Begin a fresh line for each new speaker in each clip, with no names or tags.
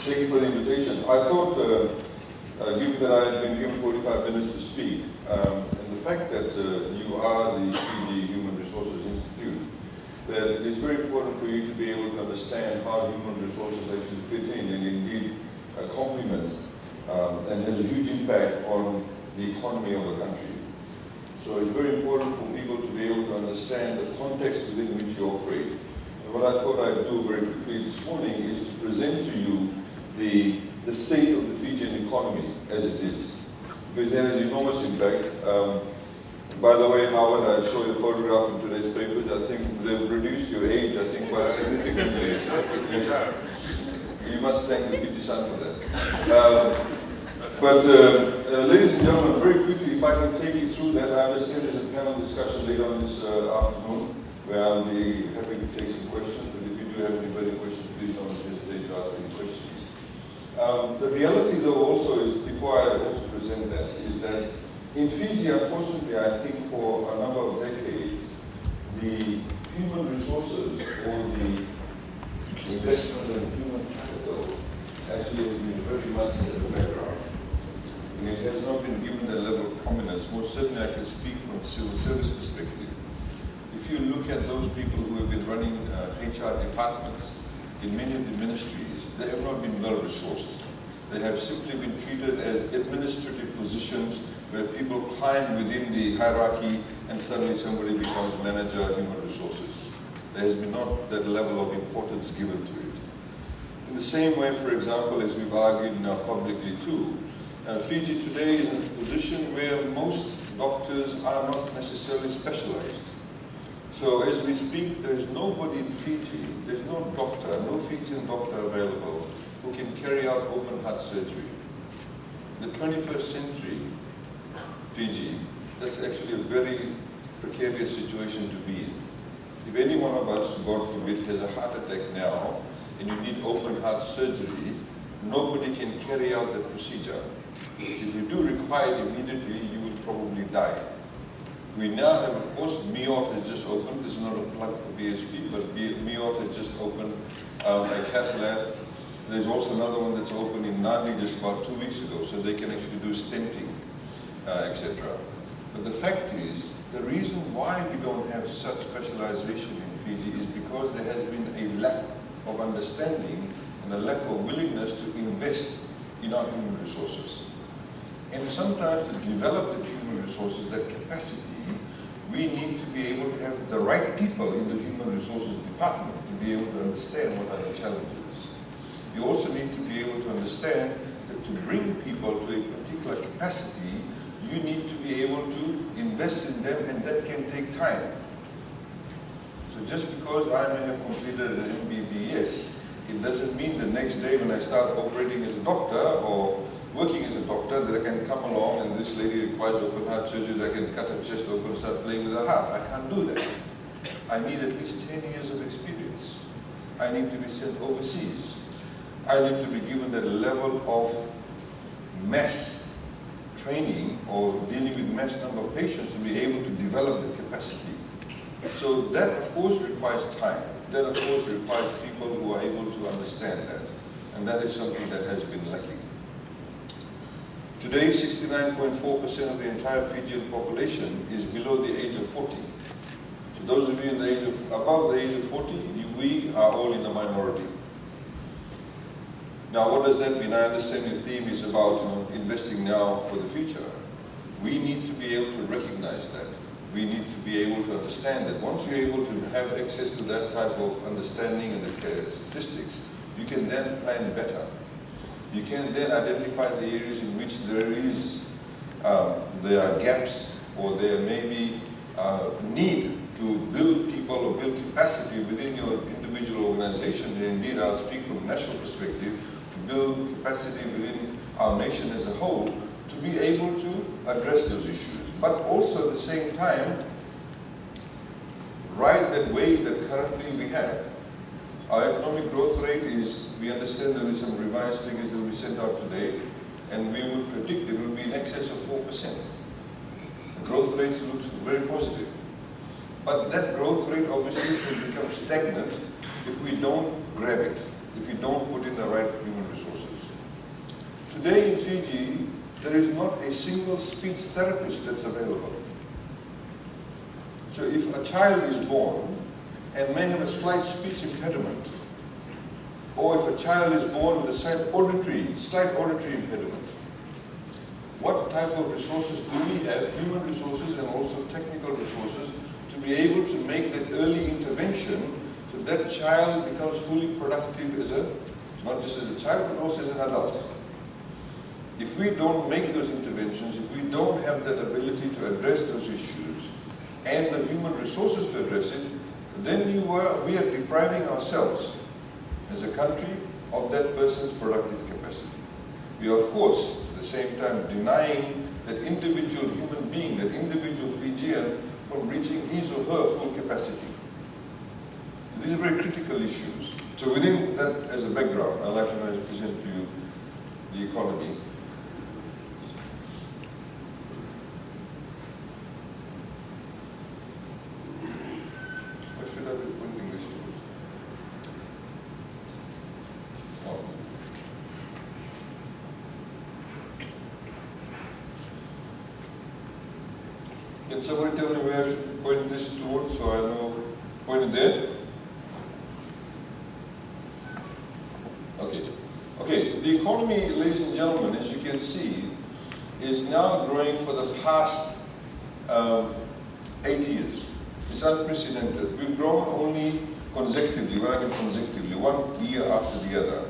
Thank you for the invitation. I thought, given that I had been given 45 minutes to speak, and the fact that you are the Fiji Human Resources Institute, that it is very important for you to be able to understand how human resources actually fit in and indeed complement and has a huge impact on the economy of a country. So it's very important for people to be able to understand the context within which you operate. And what I thought I'd do very quickly this morning is to present to you the state of the Fijian economy as it is, because it has enormous impact. By the way, Howard, I saw your photograph in today's papers. I think they've reduced your age, I think, quite significantly. You must thank the Fiji Sun for that. Ladies and gentlemen, very quickly, if I can take you through that, I understand there's a panel discussion later on this afternoon, where I'll be happy to take some questions. But if you do have any further questions, please don't hesitate to ask any questions. The reality, though, also is, before I also present that, is that in Fiji, unfortunately, I think for a number of decades, the human resources or the investment in human capital actually has been very much in the background. And it has not been given the level of prominence. Most certainly, I can speak from a civil service perspective. If you look at those people who have been running HR departments in many of the ministries, they have not been well resourced. They have simply been treated as administrative positions where people climb within the hierarchy and suddenly somebody becomes manager of human resources. There has been not that level of importance given to it. In the same way, for example, as we've argued now publicly too, Fiji today is in a position where most doctors are not necessarily specialized. So as we speak, there is nobody in Fiji, there's no doctor, no Fijian doctor available who can carry out open heart surgery. In the 21st century, Fiji, that's actually a very precarious situation to be in. If any one of us, God forbid, has a heart attack now, and you need open heart surgery, nobody can carry out the procedure. If you do require it immediately, you would probably die. We now have, of course, MEOT has just opened. This is not a plug for BSP, but MEOT has just opened a cath lab. There's also another one that's opened in Nadi just about 2 weeks ago, so they can actually do stenting, etc. But the fact is, the reason why we don't have such specialization in Fiji is because there has been a lack of understanding and a lack of willingness to invest in our human resources. And sometimes to develop the human resources, that capacity, we need to be able to have the right people in the human resources department to be able to understand what are the challenges. You also need to be able to understand that to bring people to a particular capacity, you need to be able to invest in them, and that can take time. So just because I may have completed an MBBS, it doesn't mean the next day when I start operating as a doctor or working as a doctor that I can come along and this lady requires open heart surgery, that I can cut her chest open and start playing with her heart. I can't do that. I need at least 10 years of experience. I need to be sent overseas. I need to be given that level of mass training or dealing with mass number of patients to be able to develop the capacity. So that, of course, requires time. That, of course, requires people who are able to understand that. And that is something that has been lacking. Today, 69.4% of the entire Fijian population is below the age of 40. So those of you in the age of, above the age of 40, we are all in the minority. Now, what does that mean? I understand your theme is about investing now for the future. We need to be able to recognize that. We need to be able to understand that. Once you're able to have access to that type of understanding and the statistics, you can then plan better. You can then identify the areas in which there are gaps or there may be need to build people or build capacity within your individual organization. And indeed, I'll speak from a national perspective, to build capacity within our nation as a whole to be able to address those issues. But also at the same time, ride that wave that currently we have. Our economic growth rate is, we understand there is some revised figures that will be sent out today, and we would predict it will be in excess of 4%. The growth rate looks very positive. But that growth rate obviously will become stagnant if we don't grab it, if we don't put in the right human resources. Fiji, there is not a single speech therapist that's available. So if a child is born and may have a slight speech impediment, or if a child is born with a slight auditory impediment, what type of resources do we have, human resources and also technical resources, to be able to make that early intervention so that child becomes fully productive as not just as a child, but also as an adult? If we don't make those interventions, if we don't have that ability to address those issues and the human resources to address it, then we are depriving ourselves as a country of that person's productive capacity. We are, of course, at the same time denying that individual human being, that individual Fijian, from reaching his or her full capacity. So these are very critical issues. So within that, as a background, I'd like to now present to you the economy. What should I be pointing this to? Oh. Can somebody tell me where I should point this towards so I know? Point it there? Okay, the economy, ladies and gentlemen, as you can see, is now growing for the past 8 years. It's unprecedented. We've grown only consecutively, when I mean consecutively, 1 year after the other.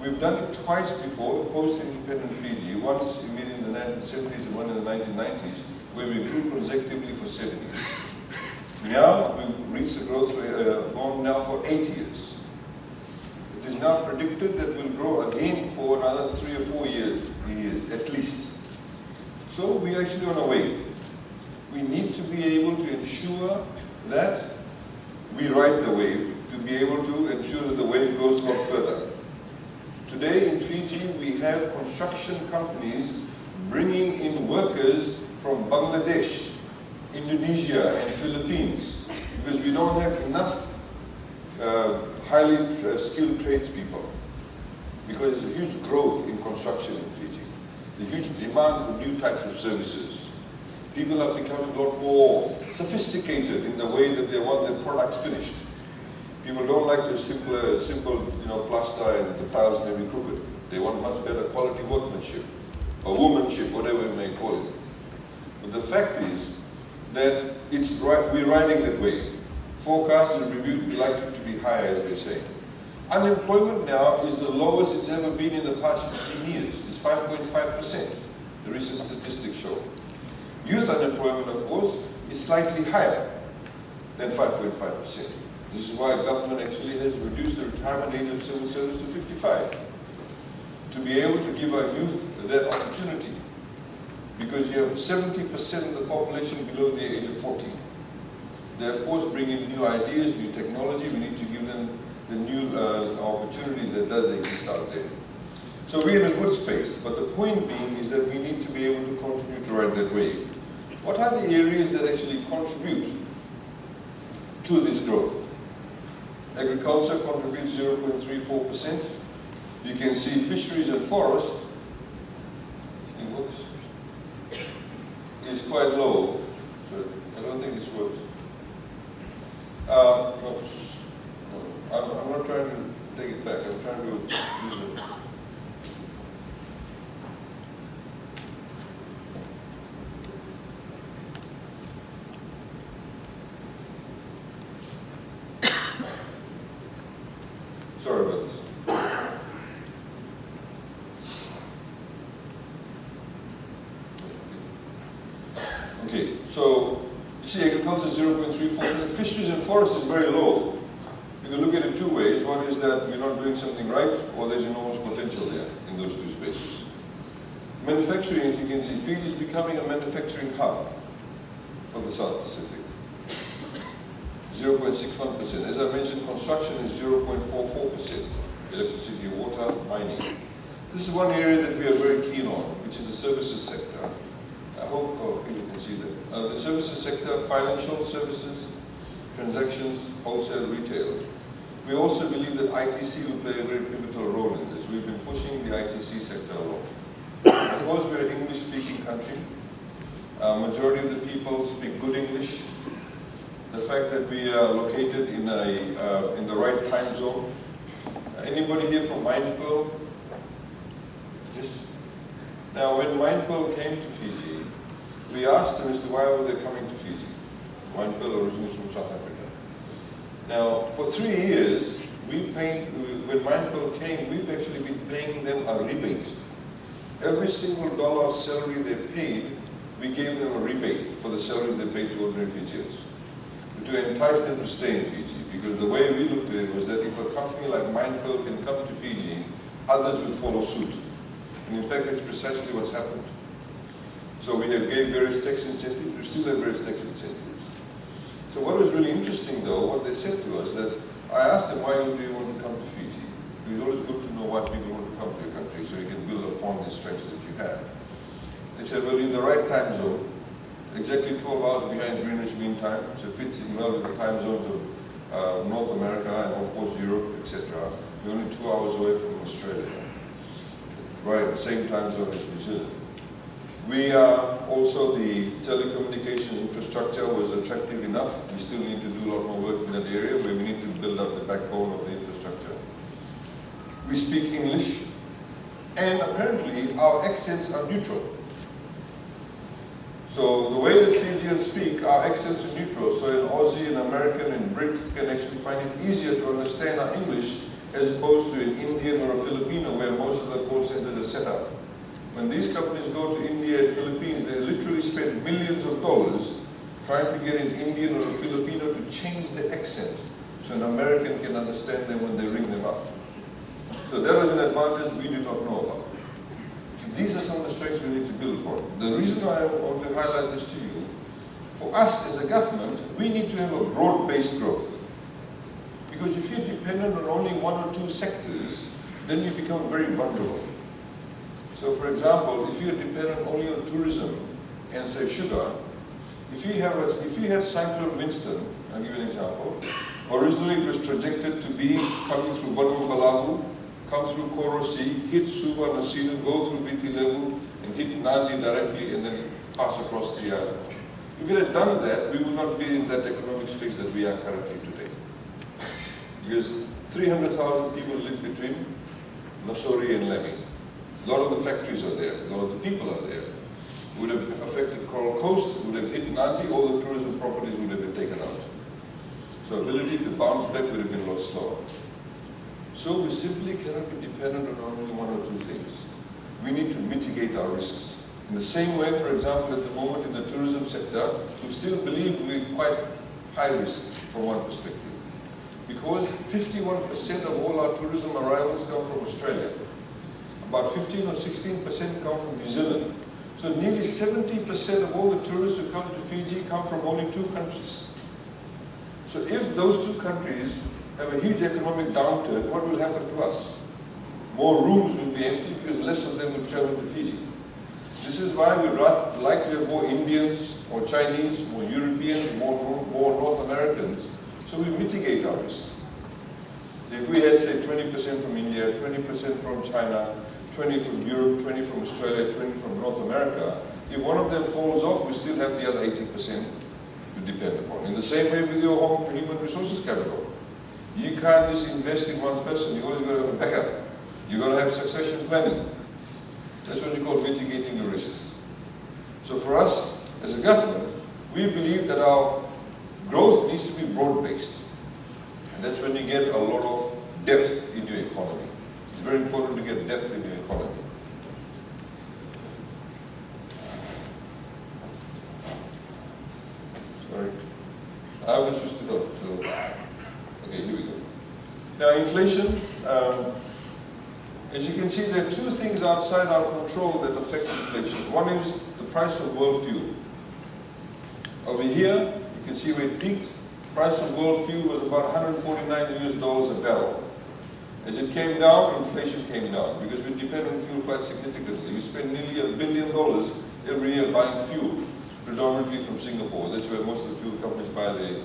We've done it twice before, post-independent Fiji, once in the 1970s and one in the 1990s, where we grew consecutively for 7 years. Now, we've reached the growth rate, gone now for 8 years. It is now predicted that we'll grow again for another 3 or 4 years at least. So we are actually on a wave. We need to be able to ensure that we ride the wave, to be able to ensure that the wave goes a lot further. Today in Fiji, we have construction companies bringing in workers from Bangladesh, Indonesia and Philippines, because we don't have enough highly skilled tradespeople, because there's a huge growth in construction in Fiji. There's a huge demand for new types of services. People are becoming a lot more sophisticated in the way that they want their products finished. People don't like the simple, plaster and the tiles may be crooked. They want much better quality workmanship, or womanship, whatever you may call it. But the fact is that we're riding that wave. Forecasts and reviews likely to be higher, as they say. Unemployment now is the lowest it's ever been in the past 15 years. It's 5.5%, the recent statistics show. Youth unemployment, of course, is slightly higher than 5.5%. This is why government actually has reduced the retirement age of civil service to 55, to be able to give our youth that opportunity, because you have 70% of the population below the age of 40. They, of course, bring in new ideas, new technology. We need to give them the new opportunities that does exist out there. So we're in a good space, but the point being is that we need to be able to contribute to ride that wave. What are the areas that actually contribute to this growth? Agriculture contributes 0.34%. You can see fisheries and forests, this thing works, is quite low. So I don't think this works. I'm not trying to take it back. I'm trying to use it. Sorry about this. Okay, so you see agriculture is 0.34%. Fisheries and forests is very low. You can look at it two ways. One is that you're not doing something right, or there's enormous potential there in those two spaces. Manufacturing, as you can see, Fiji is becoming a manufacturing hub for the South Pacific. 0.61%. As I mentioned, construction is 0.44%. Electricity, water, mining. This is one area that we are very keen on, which is the services sector. I hope people can see that. The services sector, financial services, transactions, wholesale, retail. We also believe that ITC will play a very pivotal role in this. We've been pushing the ITC sector a lot. country. Majority of the people speak good English. The fact that we are located in the right time zone. Anybody here from Mindpearl? Yes. Now, when Mindpearl came to Fiji, we asked them as to why were they coming to Fiji. Mindpearl originates from South Africa. Now, for 3 years, when Mindpearl came, we've actually been paying them a rebate. Every single dollar of salary they paid, we gave them a rebate for the salaries they paid to ordinary Fijians, to entice them to stay in Fiji. Because the way we looked at it was that if a company like Mindpearl can come to Fiji, others will follow suit. And in fact, that's precisely what's happened. So we have gave various tax incentives, we still have various tax incentives. So what was really interesting though, what they said to us, that I asked them, why do you want to come to Fiji? It's always good to know why people want to come to your country so you can build upon the strengths that you have. They said, well, in the right time zone, exactly 12 hours behind Greenwich Mean Time, so it fits in well with the time zones of North America and of course Europe, etc. We're only 2 hours away from Australia. Right, same time zone as New Zealand. We are also, the telecommunication infrastructure was attractive enough. We still need to do a lot more work in that area where we need to build up the backbone of the infrastructure. We speak English, and apparently our accents are neutral. So the way that Fijians speak, our accents are neutral. So an Aussie, an American, and Brit can actually find it easier to understand our English as opposed to an Indian or a Filipino where most of the call centers are set up. When these companies go to India and Philippines, they literally spend millions of dollars trying to get an Indian or a Filipino to change the accent so an American can understand them when they ring them up. So that was an advantage we did not know about. So these are some of the strengths we need to build upon. The reason why I want to highlight this to you, for us as a government, we need to have a broad-based growth. Because if you're dependent on only one or two sectors, then you become very vulnerable. So for example, if you're dependent only on tourism and say sugar, if you had Cyclone Winston, I'll give you an example, originally it was projected to be coming through Vanuatu, come through Koro Sea, hit Suva, Nasinu, go through Viti Levu, and hit Nadi directly and then pass across the island. If it had done that, we would not be in that economic space that we are currently today. Because 300,000 people live between Nassori and Lemi. A lot of the factories are there, a lot of the people are there. It would have affected Coral Coast, would have hit Nadi, all the tourism properties would have been taken out. So ability to bounce back would have been a lot slower. So we simply cannot be dependent on only one or two things. We need to mitigate our risks. In the same way, for example, at the moment in the tourism sector, we still believe we're quite high risk from one perspective. Because 51% of all our tourism arrivals come from Australia. About 15 or 16% come from New Zealand. So nearly 70% of all the tourists who come to Fiji come from only two countries. So if those two countries have a huge economic downturn, what will happen to us? More rooms will be empty because less of them will travel to Fiji. This is why we'd like to have more Indians, more Chinese, more Europeans, more North Americans, so we mitigate our risks. So if we had, say, 20% from India, 20% from China, 20 from Europe, 20 from Australia, 20 from North America, if one of them falls off, we still have the other 80% to depend upon. In the same way with your home human resources capital. You can't just invest in one person, you always got to have a backup. You've got to have succession planning. That's what you call mitigating the risks. So for us, as a government, we believe that our growth needs to be broad-based. And that's when you get a lot of depth in your economy. It's very important to get depth in your economy. Sorry. I was just to go. So, okay, here we go. Now, inflation. As you can see, there are two things outside our control that affect inflation. One is the price of world fuel. Over here, you can see where it peaked. Price of world fuel was about $149 a barrel. As it came down, inflation came down because we depend on fuel quite significantly. We spend nearly $1 billion every year buying fuel, predominantly from Singapore. That's where most of the fuel companies buy the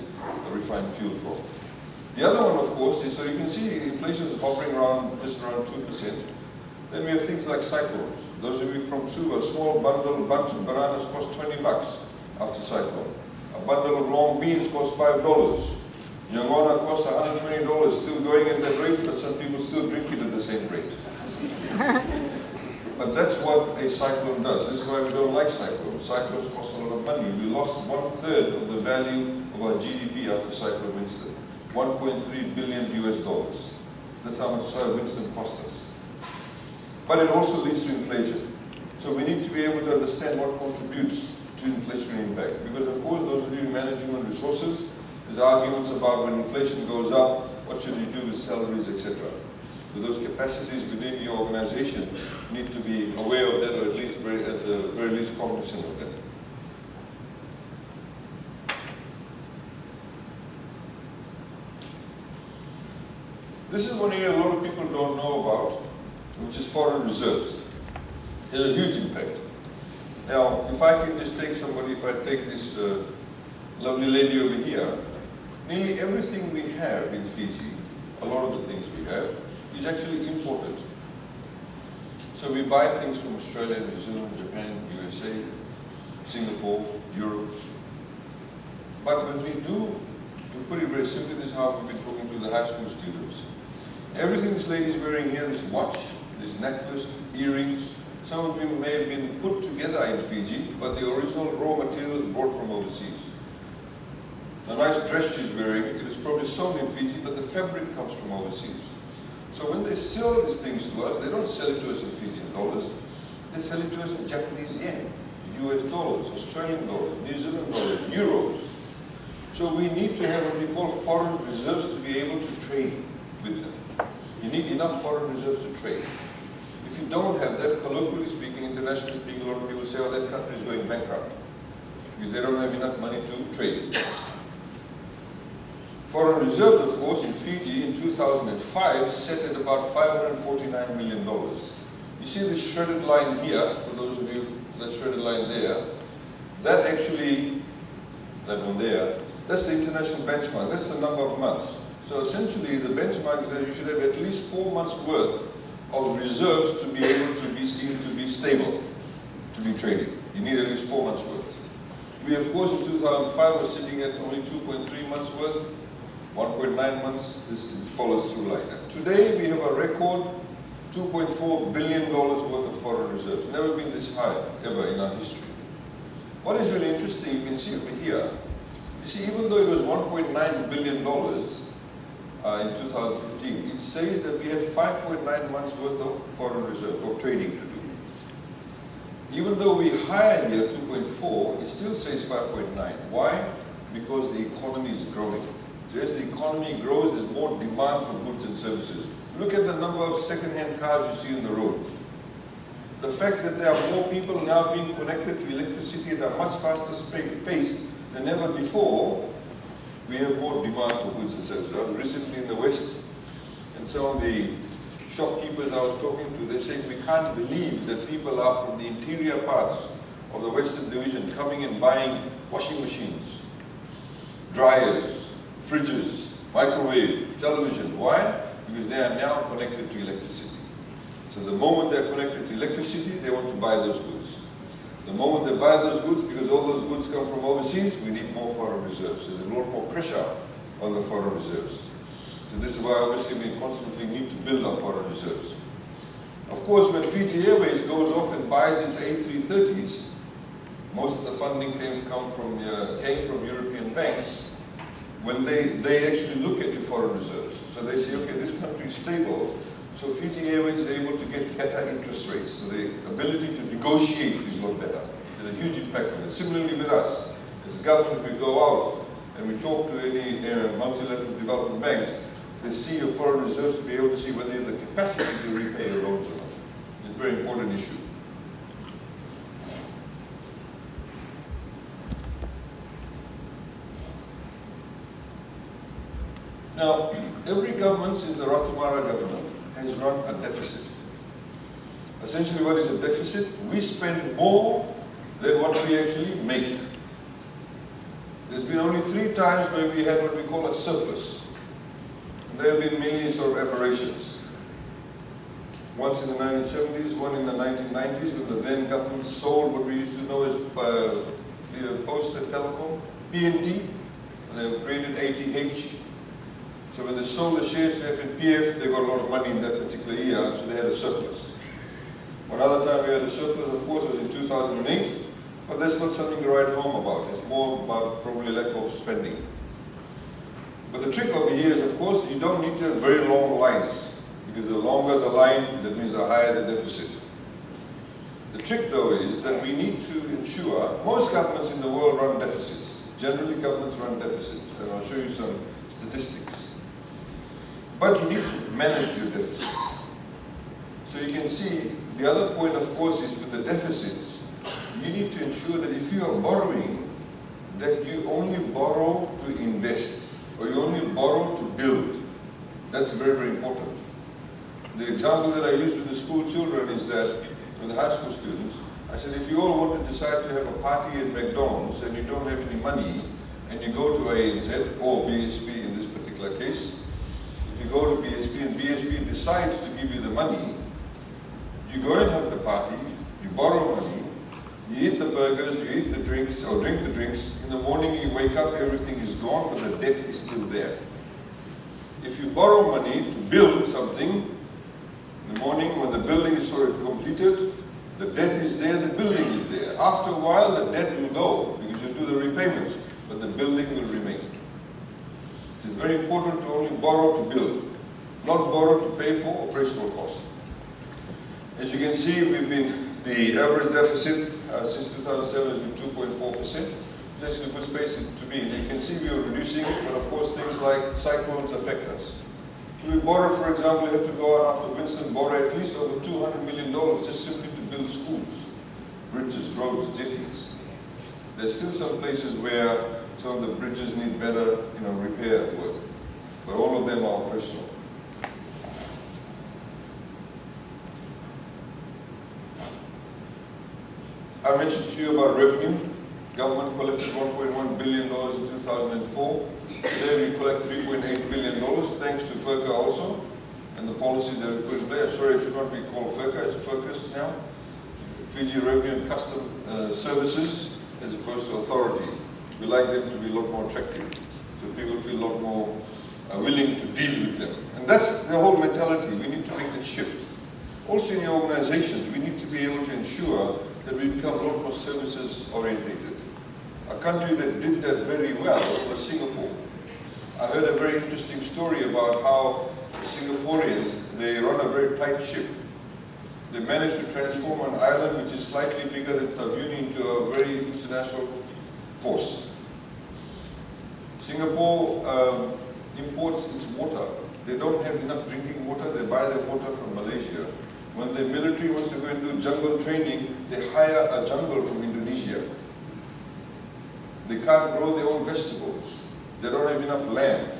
refined fuel from. The other one, of course, is, so you can see inflation is hovering around just around 2%. Then we have things like cyclones. Those of you from Suva, a small bunch of bananas cost $20 after cyclone. A bundle of long beans costs $5. Yangona costs $120, still going at that rate, but some people still drink it at the same rate. But that's what a cyclone does. This is why we don't like cyclones. Cyclones cost a lot of money. We lost 1/3 of the value of our GDP after Cyclone Winston. $1.3 billion US. That's how much Cyclone Winston cost us. But it also leads to inflation. So we need to be able to understand what contributes to inflationary impact. Because of course, those of you who manage human resources, there's arguments about when inflation goes up, what should you do with salaries, etc. So those capacities within your organization need to be aware of that, or at least at the very least cognizant of that. This is one area a lot of people don't know about, which is foreign reserves. It has a huge impact. Now, if I can just take somebody, if I take this lovely lady over here, nearly everything we have in Fiji, a lot of the things we have, is actually imported. So we buy things from Australia, New Zealand, Japan, USA, Singapore, Europe. But when we do, to put it very simply, this is how we've been talking to the high school students. Everything this lady is wearing here, this watch, this necklace, earrings, some of them may have been put together in Fiji, but the original raw material is brought from overseas. The nice dress she's wearing, it is probably sewn in Fiji, but the fabric comes from overseas. So when they sell these things to us, they don't sell it to us in Fijian dollars, they sell it to us in Japanese yen, US dollars, Australian dollars, New Zealand dollars, euros. So we need to have what we call foreign reserves to be able to trade with them. You need enough foreign reserves to trade. If you don't have that, colloquially speaking, internationally speaking, a lot of people say, oh, that country is going bankrupt because they don't have enough money to trade. Foreign reserves, of course, in Fiji in 2005 set at about $549 million. You see this shredded line here, for those of you, that shredded line there, that actually, that one there, that's the international benchmark, that's the number of months. So essentially the benchmark is that you should have at least 4 months worth of reserves to be able to be seen to be stable, to be traded. You need at least 4 months worth. We, of course, in 2005 were sitting at only 2.3 months worth, 1.9 months, this follows through like that. Today we have a record $2.4 billion worth of foreign reserves. Never been this high ever in our history. What is really interesting, you can see over here, you see even though it was $1.9 billion in 2015, it says that we had 5.9 months worth of foreign reserve, of trading to do. Even though we hired here 2.4, it still says 5.9. Why? Because the economy is growing. So as the economy grows, there's more demand for goods and services. Look at the number of second-hand cars you see on the roads. The fact that there are more people now being connected to electricity at a much faster pace than ever before, we have more demand for goods and services. I was recently in the West, and some of the shopkeepers I was talking to, they saying we can't believe that people are from the interior parts of the Western Division coming and buying washing machines, dryers, fridges, microwave, television. Why? Because they are now connected to electricity. So the moment they're connected to electricity, they want to buy those goods. The moment they buy those goods, because all those goods come from overseas, we need more foreign reserves. So there's a lot more pressure on the foreign reserves. So this is why obviously we constantly need to build our foreign reserves. Of course, when Fiji Airways goes off and buys its A330s, most of the funding came from European banks. When they actually look at your foreign reserves. So they say, okay, this country is stable, so Fiji Airways is able to get better interest rates. So the ability to negotiate is a lot better. There's a huge impact on it. Similarly with us, as a government, if we go out and we talk to any multilateral development banks, they see your foreign reserves to be able to see whether you have the capacity to repay your loans or not. It's a very important issue. Now, every government since the Ratumara government has run a deficit. Essentially, what is a deficit? We spend more than what we actually make. There's been only 3 times where we had what we call a surplus. And there have been mainly sort of aberrations. Once in the 1970s, one in the 1990s, when the then government sold what we used to know as Post and Telecom, PNT, and they created ATH. So when they sold the shares to FNPF, they got a lot of money in that particular year, so they had a surplus. One other time we had a surplus, of course, was in 2008, but that's not something to write home about. It's more about probably lack of spending. But the trick over here is, of course, you don't need to have very long lines, because the longer the line, that means the higher the deficit. The trick, though, is that we need to ensure, most governments in the world run deficits. Generally, governments run deficits, and I'll show you some statistics. But you need to manage your deficits. So you can see, the other point, of course, is with the deficits, you need to ensure that if you are borrowing, that you only borrow to invest, or you only borrow to build. That's very, very important. The example that I use with the school children is that, with the high school students, I said, if you all want to decide to have a party at McDonald's and you don't have any money, and you go to ANZ, or BSP in this particular case, if you go to BSP and BSP decides to give you the money, you go and have the party, you borrow money, you eat the burgers, you eat the drinks, or drink the drinks, in the morning you wake up, everything is gone, but the debt is still there. If you borrow money to build something, in the morning when the building is sort of completed, the debt is there, the building is there. After a while, the debt will go, because you do the repayments, but the building will remain. It is very important to only borrow to build, not borrow to pay for operational costs. As you can see, the average deficit since 2007 has been 2.4%. Just to put space to me, and you can see we are reducing it, but of course things like cyclones affect us. So we borrow, for example, we have to go out after Winston, borrow at least over $200 million just simply to build schools, bridges, roads, jetties. There's still some places where some of the bridges need better, repair work, but all of them are operational. I mentioned to you about revenue. Government collected $1.1 billion in 2004. Today we collect $3.8 billion, thanks to FERCA also, and the policies that we put in place. Sorry, it should not be called FERCA, it's FERCUS now. Fiji Revenue and Custom Services, as opposed to authority. We like them to be a lot more attractive, so people feel a lot more willing to deal with them. And that's the whole mentality. We need to make this shift. Also in your organizations, we need to be able to ensure that we become a lot more services orientated. A country that did that very well was Singapore. I heard a very interesting story about how Singaporeans, they run a very tight ship. They managed to transform an island which is slightly bigger than Taveuni into a very international force. Singapore imports its water. They don't have enough drinking water, they buy their water from Malaysia. When the military wants to go and do jungle training, they hire a jungle from Indonesia. They can't grow their own vegetables. They don't have enough land.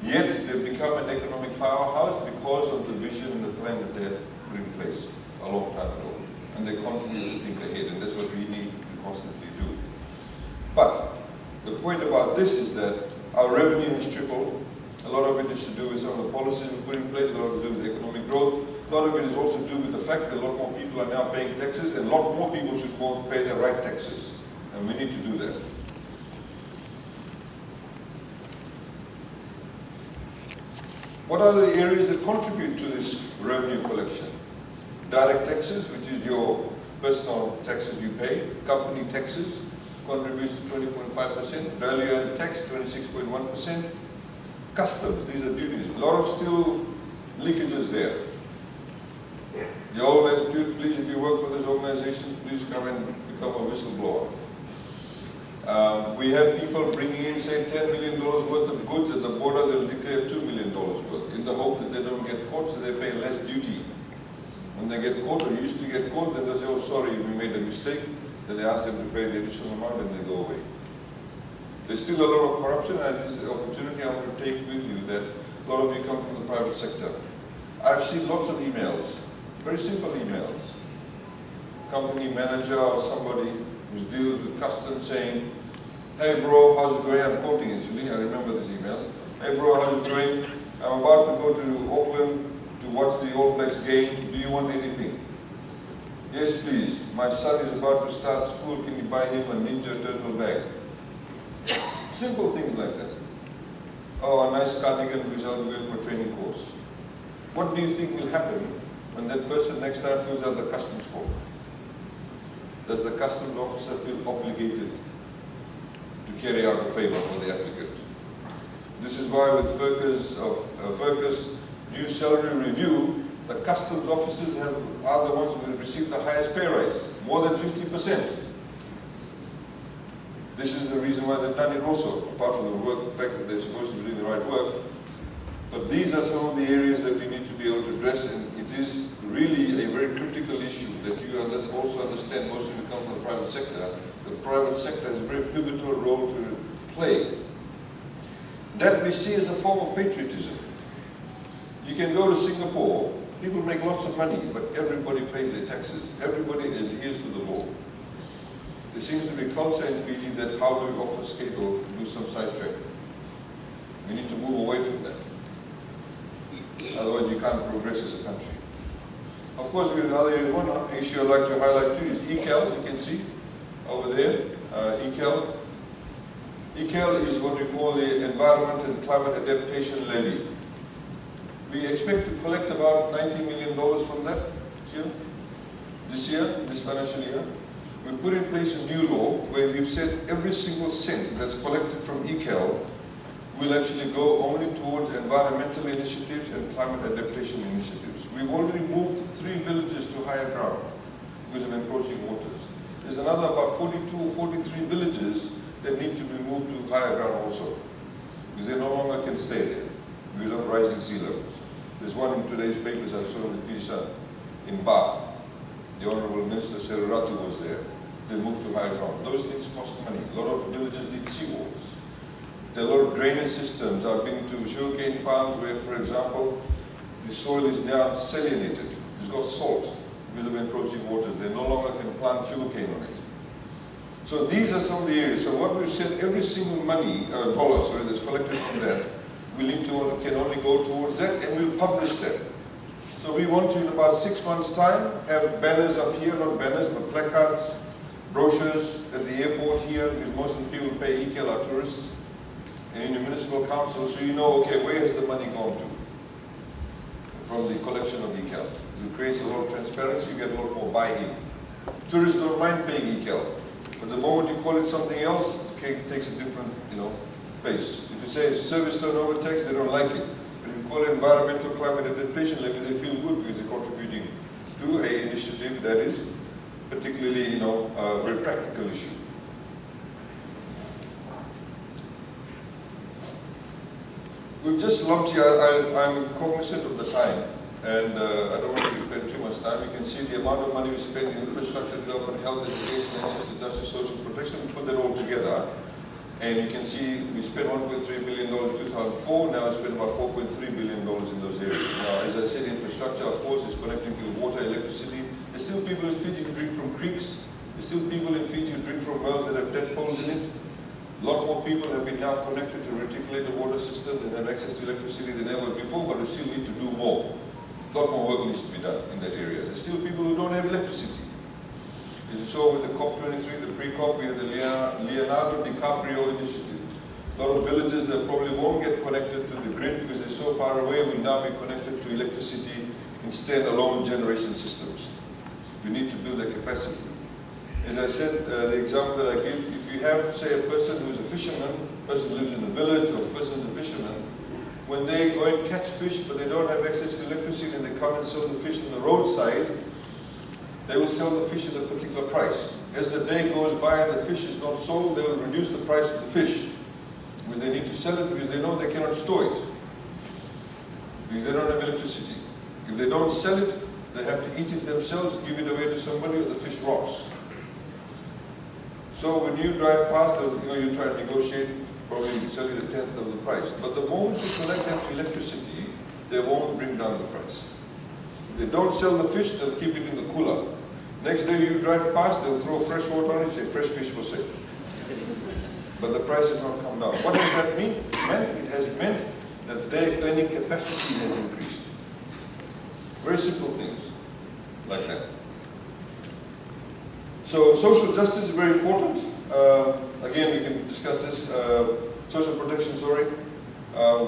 Yet they've become an economic powerhouse because of the vision and the plan that they had put in place a long time ago. And they continue to think ahead, and that's what we need to constantly do. But the point about this is that our revenue has tripled. A lot of it is to do with some of the policies we put in place, a lot of it is to do with economic growth. A lot of it is also to do with the fact that a lot more people are now paying taxes, and a lot more people should pay the right taxes. And we need to do that. What are the areas that contribute to this revenue collection? Direct taxes, which is your personal taxes you pay. Company taxes contributes to 20.5%. Value-added tax, 26.1%. Customs, these are duties. A lot of still leakages there. Your whole attitude, please, if you work for these organizations, please come and become a whistleblower. We have people bringing in, say, $10 million worth of goods at the border, they'll declare $2 million worth, in the hope that they don't get caught, so they pay less duty. When they get caught, or used to get caught, then they say, oh, sorry, we made a mistake. Then they ask them to pay the additional amount, and they go away. There's still a lot of corruption, and this is the opportunity I want to take with you that a lot of you come from the private sector. I've seen lots of emails, very simple emails. Company manager or somebody who deals with customs saying, hey bro, how's it going? I'm quoting it, actually, I remember this email. Hey bro, how's it going? I'm about to go to Auckland to watch the All Blacks game. Do you want anything? Yes, please. My son is about to start school. Can you buy him a Ninja Turtle bag? Simple things like that. Oh, a nice cardigan because I'll be going for a training course. What do you think will happen when that person next time fills out the customs form? Does the customs officer feel obligated to carry out a favor for the applicant? This is why with FERCA's new salary review, the customs officers are the ones who will receive the highest pay rise, more than 50%. This is the reason why they've done it also, apart from the fact that they're supposed to be doing the right work. But these are some of the areas that we need to be able to address, and it is really a very critical issue that you also understand. Most of you come from the private sector. The private sector has a very pivotal role to play. That we see as a form of patriotism. You can go to Singapore, people make lots of money, but everybody pays their taxes. Everybody adheres to the law. There seems to be a culture in Fiji that how do we obfuscate or do some sidetrack. We need to move away from that. Otherwise you can't progress as a country. Of course, we have another area. One issue I'd like to highlight too is ECAL. You can see over there, ECAL. ECAL is what we call the Environment and Climate Adaptation Levy. We expect to collect about $90 million from that this year, this financial year. We put in place a new law where we've said every single cent that's collected from ECAL will actually go only towards environmental initiatives and climate adaptation initiatives. We've already moved 3 villages to higher ground because of encroaching waters. There's another about 42 or 43 villages that need to be moved to higher ground also, because they no longer can stay there because of rising sea levels. There's one in today's papers I saw in the Fiji Sun, in Ba. The Honorable Minister Seruratu was there. They moved to higher ground. Those things cost money. A lot of villages need seawalls. There are a lot of drainage systems. I've been to sugarcane farms where, for example, the soil is now salinated. It's got salt because of encroaching waters. They no longer can plant sugarcane on it. So these are some of the areas. So what we've said, every single dollar that's collected from that, can only go towards that, and we'll publish that. So we want to, in about 6 months' time, have banners up here, not banners, but placards, brochures at the airport here, because most of the people who pay ECAL are tourists, and in the municipal council, so you know, okay, where has the money gone to from the collection of ECAL. It creates a lot of transparency, you get a lot more buy-in. Tourists don't mind paying ECAL, but the moment you call it something else, okay, it takes a different, pace. If you say it's service turnover tax, they don't like it. But if you call it environmental climate adaptation levy, they feel good because they're contributing to an initiative that is particularly, a very practical issue. We've just lumped here, I'm cognizant of the time, and I don't want to spend too much time. You can see the amount of money we spend in infrastructure development, health, education, access to justice, social protection. We put that all together, and you can see we spent $1.3 billion in 2004, now we spend about $4.3 billion in those areas. Now, as I said, infrastructure, of course, is connecting to water, electricity. There's still people in Fiji who drink from creeks. There's still people in Fiji who drink from wells that have dead poles in it. A lot more people have been now connected to reticulated water systems and have access to electricity than ever before, but we still need to do more. A lot more work needs to be done in that area. There's still people who don't have electricity. As you saw with the COP23, the pre-COP, we had the Leonardo DiCaprio initiative. A lot of villages that probably won't get connected to the grid because they're so far away will now be connected to electricity in standalone generation systems. We need to build that capacity. As I said, the example that I give, if you have, say, a person who's a fisherman, a person who lives in a village, or a person who's a fisherman, when they go and catch fish but they don't have access to electricity and they come and sell the fish on the roadside, they will sell the fish at a particular price. As the day goes by and the fish is not sold, they will reduce the price of the fish because they need to sell it because they know they cannot store it because they don't have electricity. If they don't sell it, they have to eat it themselves, give it away to somebody, or the fish rots. So when you drive past, you try to negotiate, probably sell it a tenth of the price. But the moment you connect them to electricity, they won't bring down the price. If they don't sell the fish, they'll keep it in the cooler. Next day you drive past, they'll throw fresh water on it and say, fresh fish for sale. But the price has not come down. What does that mean? It has meant that their earning capacity has increased. Very simple things like that. So social justice is very important. Again, we can discuss this. Social protection, sorry.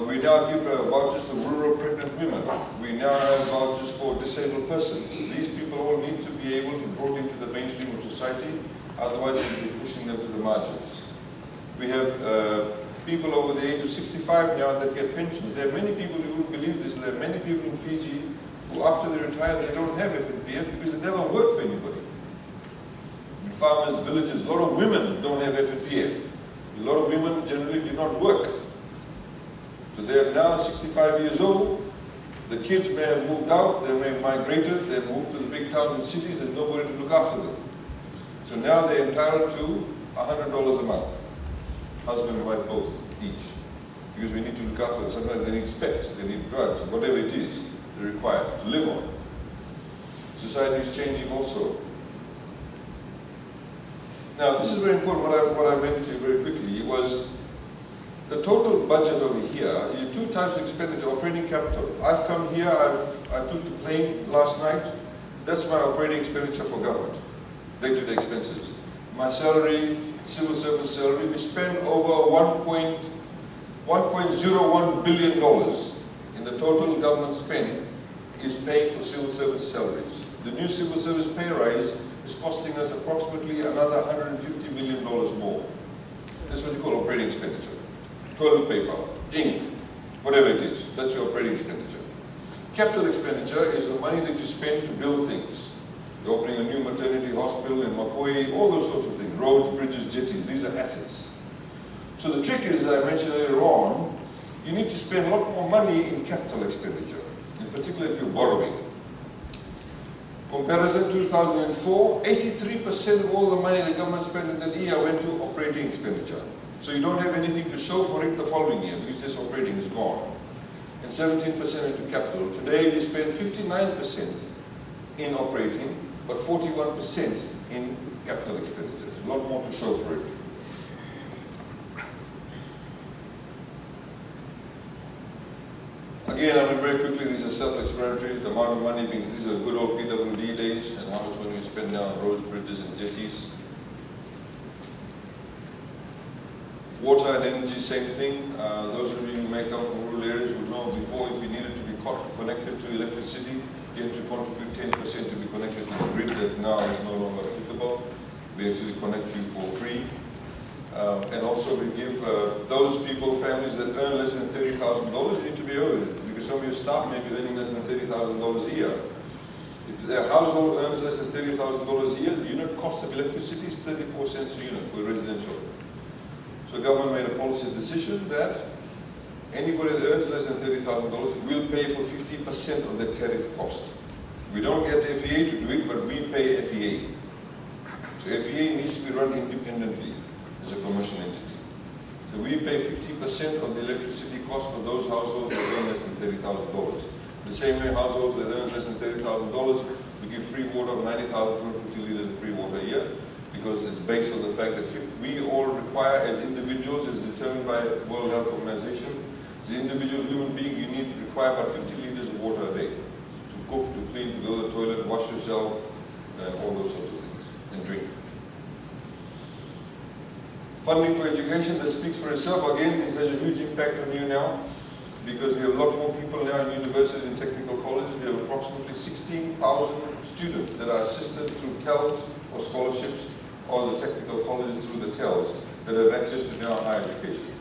We now give vouchers to rural pregnant women. We now have vouchers for disabled persons. These people all need to be able to be brought into the mainstream of society, otherwise we'll be pushing them to the margins. We have people over the age of 65 now that get pensions. There are many people who will believe this. There are many people in Fiji who after they retire, they don't have FNPF because they never worked for anybody. In farmers' villages, a lot of women don't have FNPF. A lot of women generally do not work. So they are now 65 years old. The kids may have moved out, they may have migrated, they moved to the big towns and cities, there's nobody to look after them. So now they're entitled to $100 a month. Husband and wife both, each. Because we need to look after them. Sometimes they need specs, they need drugs, whatever it is they're required to live on. Society is changing also. Now this is very important, what I went to very quickly was the total budget over here, you have two types of expenditure, operating capital. I've come here, I took the plane last night, that's my operating expenditure for government, day-to-day expenses. My salary, civil service salary, we spend over $1.01 billion in the total government spend is paying for civil service salaries. The new civil service pay rise is costing us approximately another $150 million more. That's what you call operating expenditure. Toilet paper, ink, whatever it is, that's your operating expenditure. Capital expenditure is the money that you spend to build things. You're opening a new maternity hospital in Makoi, all those sorts of things, roads, bridges, jetties, these are assets. So the trick is, as I mentioned earlier on, you need to spend a lot more money in capital expenditure, in particular if you're borrowing. Comparison 2004, 83% of all the money the government spent in that year went to operating expenditure. So you don't have anything to show for it the following year because this operating is gone. And 17% into capital. Today we spend 59% in operating, but 41% in capital expenditures. A lot more to show for it. Again, I mean very quickly, these are self-explanatory. The amount of money being, these are good old PWD days, and how much money we spend now on roads, bridges, and jetties. Water and energy, same thing. Those of you who may come from rural areas would know before, if you needed to be connected to electricity, you had to contribute 10% to be connected to the grid. That now is no longer applicable. We actually connect you for free. And also we give those people, families that earn less than $30,000, you need to be aware of it, because some of your staff may be earning less than $30,000 a year. If their household earns less than $30,000 a year, the unit cost of electricity is 34 cents a unit for residential. So government made a policy decision that anybody that earns less than $30,000 will pay for 50% of the tariff cost. We don't get the FEA to do it, but we pay FEA. So FEA needs to be run independently as a commercial entity. So we pay 50% of the electricity cost for those households that earn less than $30,000. The same way households that earn less than $30,000, we give free water of 90,250 liters of free water a year, because it's based on the fact that we all require as individuals, as determined by World Health Organization, as an individual human being, you need to require about 50 liters of water a day to cook, to clean, to go to the toilet, wash yourself, and all those sorts of things, and drink. Funding for education, that speaks for itself. Again, it has a huge impact on you now, because we have a lot more people now in universities and technical colleges. We have approximately 16,000 students that are assisted through TELS or scholarships, or the technical colleges through the TELS, that have access to now higher education.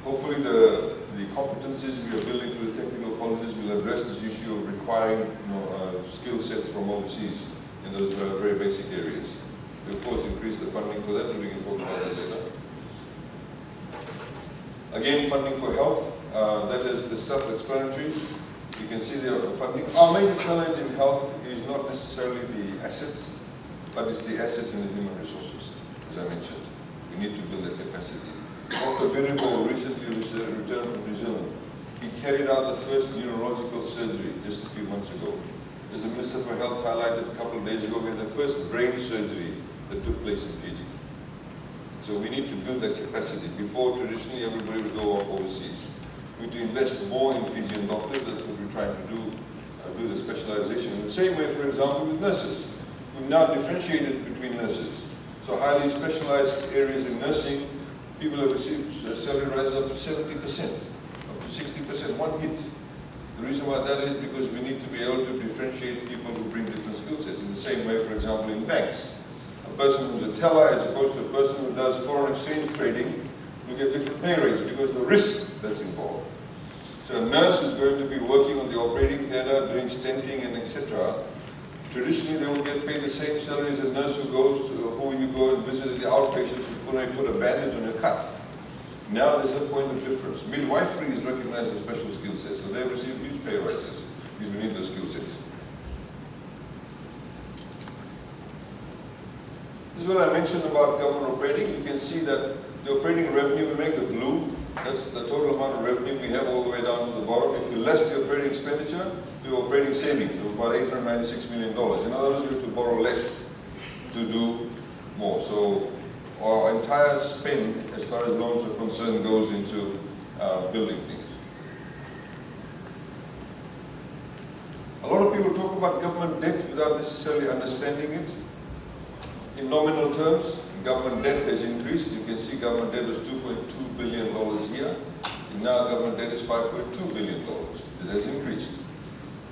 Hopefully the competencies we are building through the technical colleges will address this issue of requiring skill sets from overseas in those very basic areas. We of course increase the funding for that, and we can talk about that later. Again, funding for health, that is the self-explanatory. You can see the funding. Our major challenge in health is not necessarily the assets, but it's the assets and the human resources, as I mentioned. We need to build that capacity. Dr. Biribo recently returned from New Zealand. He carried out the first neurological surgery just a few months ago. As the Minister for Health highlighted a couple of days ago, we had the first brain surgery that took place in Fiji. So we need to build that capacity. Before, traditionally, everybody would go off overseas. We need to invest more in Fijian doctors. That's what we're trying to do do the specialization. In the same way, for example, with nurses. We've now differentiated between nurses. So highly specialized areas in nursing, people have received salary rises up to 70%, up to 60%, one hit. The reason why that is because we need to be able to differentiate people who bring different skill sets. In the same way, for example, in banks. A person who's a teller as opposed to a person who does foreign exchange trading will get different pay rates because of the risk that's involved. So a nurse is going to be working on the operating theatre, doing stenting and etc. Traditionally, they will get paid the same salary as a nurse who you go and visit the outpatients when they put a bandage on your cut. Now there's a point of difference. Midwifery is recognized as a special skill set, so they receive huge pay rises because we need those skill sets. This is what I mentioned about government operating. You can see that the operating revenue we make, the blue, that's the total amount of revenue we have all the way down to the bottom. If you less the operating expenditure, we have operating savings of about $896 million. In other words, we have to borrow less to do more. So our entire spend, as far as loans are concerned, goes into building things. A lot of people talk about government debt without necessarily understanding it. In nominal terms, government debt has increased. You can see government debt was $2.2 billion here. And now government debt is $5.2 billion. It has increased.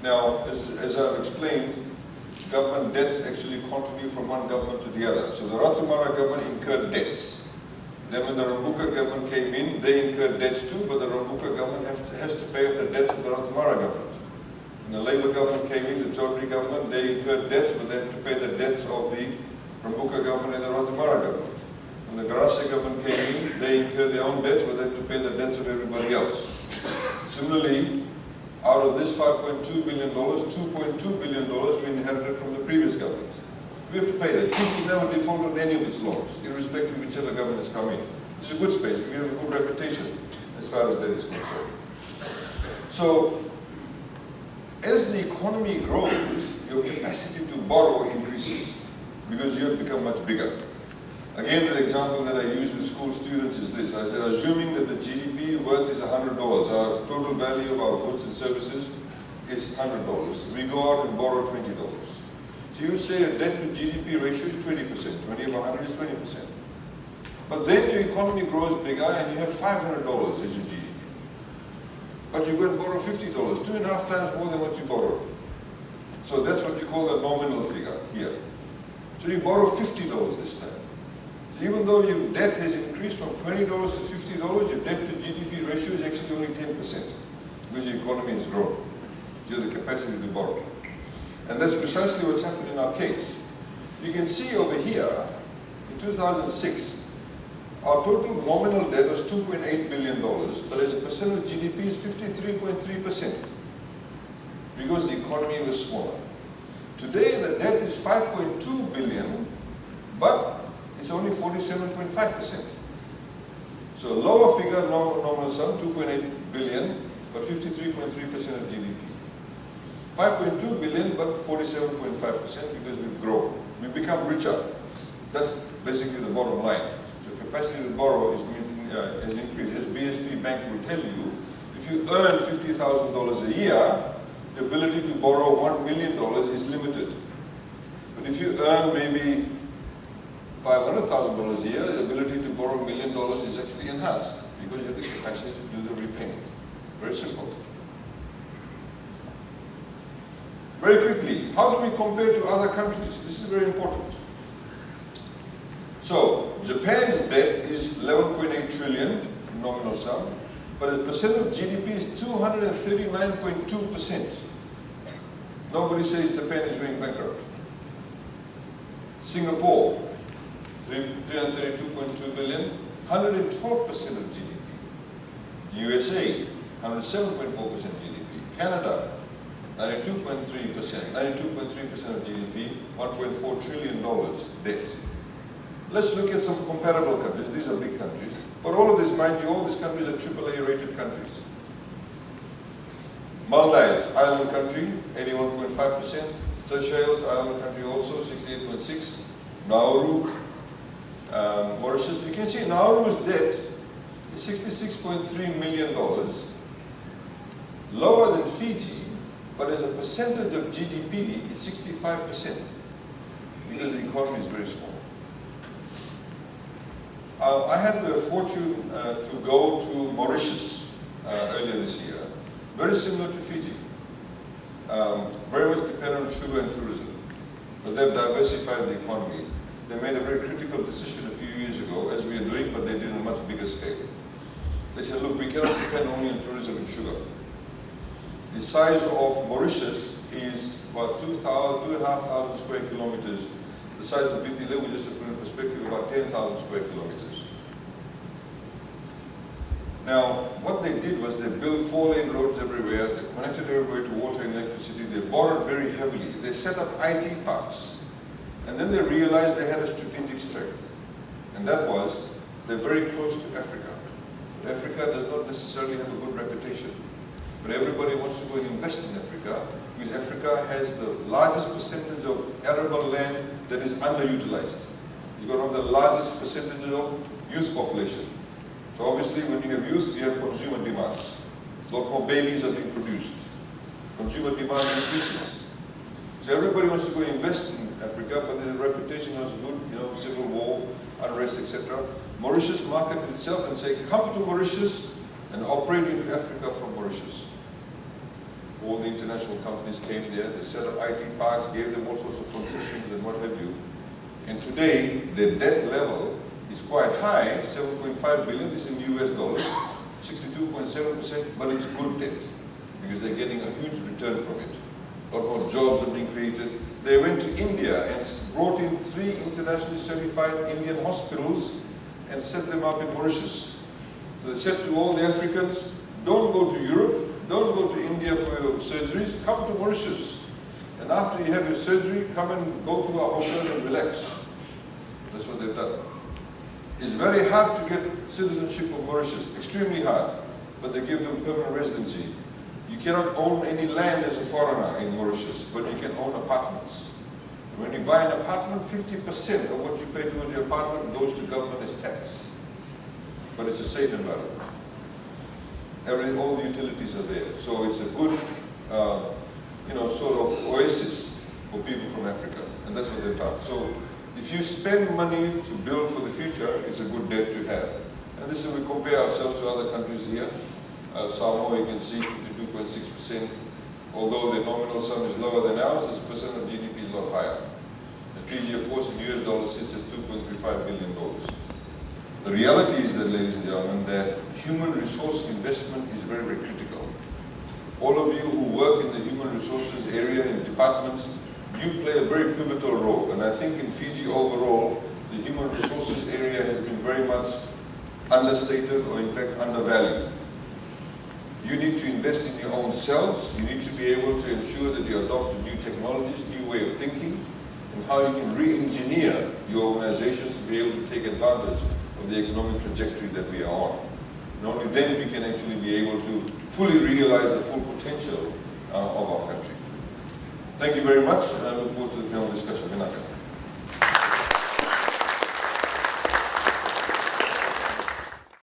Now, as I've explained, government debts actually contribute from one government to the other. So the Ratumara government incurred debts. Then when the Rambuka government came in, they incurred debts too, but the Rambuka government has to pay off the debts of the Ratumara government. When the Labour government came in, the Chaudhry government, they incurred debts, but they have to pay the debts of the Rambuka government and the Ratumara government. When the Garase government came in, they incurred their own debts, but they have to pay the debts of everybody else. Similarly, out of this $5.2 billion, $2.2 billion we inherited from the previous government. We have to pay that. Turkey never defaulted on any of its loans, irrespective of whichever government has come in. It's a good space. We have a good reputation as far as that is concerned. So, as the economy grows, your capacity to borrow increases because you have become much bigger. Again, the example that I use with school students is this. I said, assuming that the GDP worth is $100, our total value of our goods and services is $100. We go out and borrow $20. So you would say a debt to GDP ratio is 20%. 20 of 100 is 20%. But then your economy grows bigger and you have $500 as your GDP. But you go and borrow $50, 2.5 times more than what you borrowed. So that's what you call the nominal figure here. So you borrow $50 this time. So even though your debt has increased from $20 to $50, your debt to GDP ratio is actually only 10% because your economy has grown. You have the capacity to borrow. And that's precisely what's happened in our case. You can see over here, in 2006, our total nominal debt was $2.8 billion, but as a percent of GDP is 53.3% because the economy was smaller. Today, the debt is $5.2 billion, but it's only 47.5%. So a lower figure, nominal sum, 2.8 billion, but 53.3% of GDP. 5.2 billion, but 47.5% because we've grown. We've become richer. That's basically the bottom line. So capacity to borrow has increased. As BSP Bank will tell you, if you earn $50,000 a year, the ability to borrow $1 million is limited. But if you earn maybe $500,000 a year, the ability to borrow $1 million is actually enhanced because you have the capacity to do the repayment. Very simple. Very quickly, how do we compare to other countries? This is very important. So, Japan's debt is 11.8 trillion nominal sum, but the percent of GDP is 239.2%. Nobody says Japan is going bankrupt. Singapore, 332.2 billion, 112% of GDP. USA, 107.4% GDP. Canada, 92.3%, 92.3% of GDP, $1.4 trillion debt. Let's look at some comparable countries. These are big countries. But all of this, mind you, all these countries are AAA rated countries. Maldives, island country, 81.5%. Seychelles, island country also, 68.6%. Nauru, Mauritius. You can see Nauru's debt is $66.3 million, lower than Fiji, but as a percentage of GDP, it's 65%, because the economy is very small. I had the fortune to go to Mauritius earlier this year, very similar to Fiji. Very much dependent on sugar and tourism, but they've diversified the economy. They made a very critical decision a few years ago, as we are doing, but they did on a much bigger scale. They said, look, we cannot depend only on tourism and sugar. The size of Mauritius is about 2,500 square kilometers. The size of Viti Levu, just to put in perspective, about 10,000 square kilometers. Now, what they did was they built 4-lane roads everywhere, they connected everywhere to water and electricity, they borrowed very heavily, they set up IT parks, and then they realized they had a strategic strength, and that was they're very close to Africa. But Africa does not necessarily have a good reputation, but everybody wants to go and invest in Africa, because Africa has the largest percentage of arable land that is underutilized. It's got one of the largest percentages of youth population. So obviously when you have youth, you have consumer demands. A lot more babies are being produced. Consumer demand increases. So everybody wants to go invest in Africa, but their reputation is good, civil war, unrest, etc. Mauritius marketed itself and say, come to Mauritius and operate into Africa from Mauritius. All the international companies came there, they set up IT parks, gave them all sorts of concessions and what have you. And today, their debt level is quite high, 7.5 billion, this is in US dollars, 62.7%, but it's good debt, because they're getting a huge return from it. A lot more jobs are being created. They went to India and brought in 3 internationally certified Indian hospitals and set them up in Mauritius. So they said to all the Africans, don't go to Europe, don't go to India for your surgeries, come to Mauritius. And after you have your surgery, come and go to our hotel and relax. That's what they've done. It's very hard to get citizenship of Mauritius, extremely hard, but they give them permanent residency. You cannot own any land as a foreigner in Mauritius, but you can own apartments. When you buy an apartment, 50% of what you pay towards your apartment goes to government as tax. But it's a safe environment. All the utilities are there. So it's a good, sort of oasis for people from Africa. And that's what they've done. So if you spend money to build for the future, it's a good debt to have. And this is, we compare ourselves to other countries here. Samoa, you can see 52.6%. Although the nominal sum is lower than ours, as a percent of GDP is a lot higher. And Fiji, of course, in US dollars sits at $2.35 billion. The reality is that, ladies and gentlemen, that human resource investment is very, very critical. All of you who work in the human resources area in departments, you play a very pivotal role. And I think in Fiji overall, the human resources area has been very much understated or in fact undervalued. You need to invest in your own selves. You need to be able to ensure that you adopt new technologies, new way of thinking, and how you can re-engineer your organizations to be able to take advantage of the economic trajectory that we are on. And only then we can actually be able to fully realize the full potential of our country. Thank you very much, and I look forward to the panel discussion.